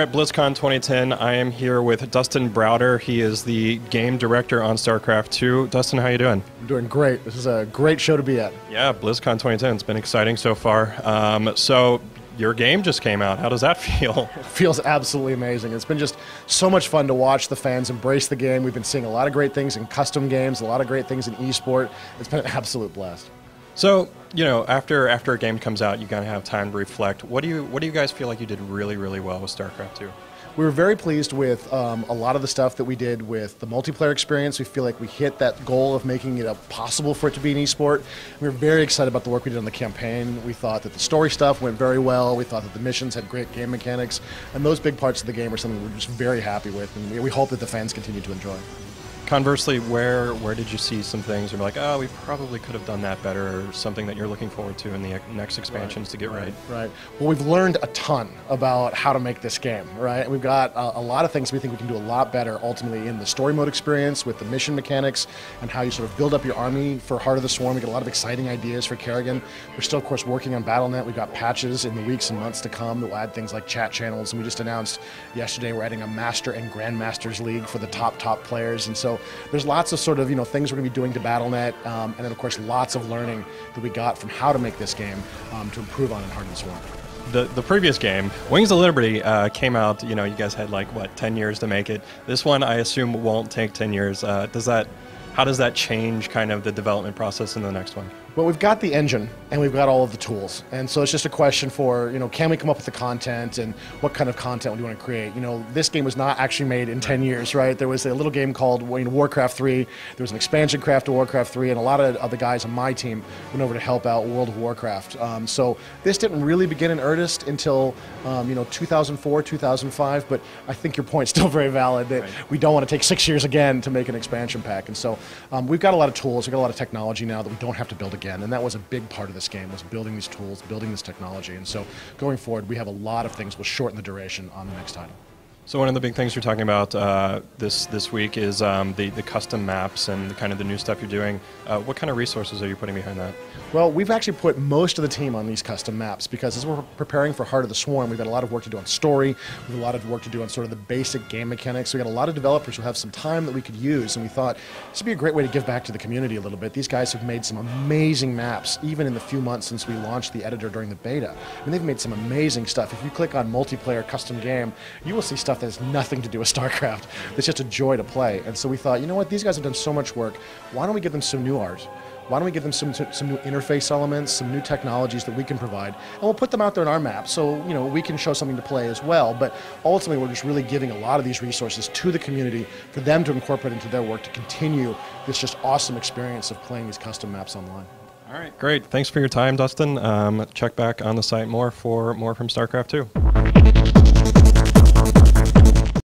at Blizzcon 2010. I am here with Dustin Browder. He is the game director on Starcraft 2. Dustin, how you doing? I'm doing great. This is a great show to be at. Yeah, Blizzcon 2010. It's been exciting so far. So your game just came out. How does that feel? It feels absolutely amazing. It's been just so much fun to watch the fans embrace the game. We've been seeing a lot of great things in custom games, a lot of great things in esport. It's been an absolute blast. So, you know, after a game comes out, you gotta have time to reflect. What do you guys feel like you did really, really well with StarCraft 2? We were very pleased with a lot of the stuff that we did with the multiplayer experience. We feel like we hit that goal of making it possible for it to be an esport. We were very excited about the work we did on the campaign. We thought that the story stuff went very well. We thought that the missions had great game mechanics. And those big parts of the game are something we're just very happy with. And we hope that the fans continue to enjoy. Conversely, where did you see some things where you're like, oh, we probably could have done that better, or something that you're looking forward to in the next expansions to get right? Right. Well, we've learned a ton about how to make this game, right? We've got a lot of things we think we can do a lot better ultimately in the story mode experience with the mission mechanics and how you sort of build up your army for Heart of the Swarm. We got a lot of exciting ideas for Kerrigan. We're still, of course, working on BattleNet. We've got patches in the weeks and months to come that will add things like chat channels. And we just announced yesterday we're adding a Master and Grandmasters League for the top players. And so there's lots of sort of, things we're going to be doing to BattleNet, and then, of course, lots of learning that we got from how to make this game to improve on in Heart of the Swarm. The previous game, Wings of Liberty, came out, you guys had like, what, 10 years to make it. This one, I assume, won't take 10 years. How does that change kind of the development process in the next one? Well, we've got the engine and we've got all of the tools. And so it's just a question for, can we come up with the content and what kind of content we want to create? This game was not actually made in 10 years, right? There was a little game called Warcraft 3. There was an expansion craft to Warcraft 3, and a lot of the guys on my team went over to help out World of Warcraft. So this didn't really begin in earnest until, 2004, 2005, but I think your point's still very valid that we don't want to take 6 years again to make an expansion pack. And so we've got a lot of tools, we've got a lot of technology now that we don't have to build again, and that was a big part of this game, was building these tools, building this technology. And so going forward, we have a lot of things. We'll shorten the duration on the next title. So one of the big things you're talking about this week is the custom maps and kind of the new stuff you're doing. What kind of resources are you putting behind that? Well, we've actually put most of the team on these custom maps because as we're preparing for Heart of the Swarm, we've got a lot of work to do on story, we've got a lot of work to do on sort of the basic game mechanics. We've got a lot of developers who have some time that we could use, and we thought this would be a great way to give back to the community a little bit. These guys have made some amazing maps, even in the few months since we launched the editor during the beta. I mean, they've made some amazing stuff. If you click on multiplayer custom game, you will see stuff that has nothing to do with StarCraft. It's just a joy to play. And so we thought, these guys have done so much work. Why don't we give them some new art? Why don't we give them some new interface elements, some new technologies that we can provide, and we'll put them out there in our map so we can show something to play as well. But ultimately, we're just really giving a lot of these resources to the community for them to incorporate into their work to continue this just awesome experience of playing these custom maps online. All right, great. Thanks for your time, Dustin. Check back on the site more for more from StarCraft 2.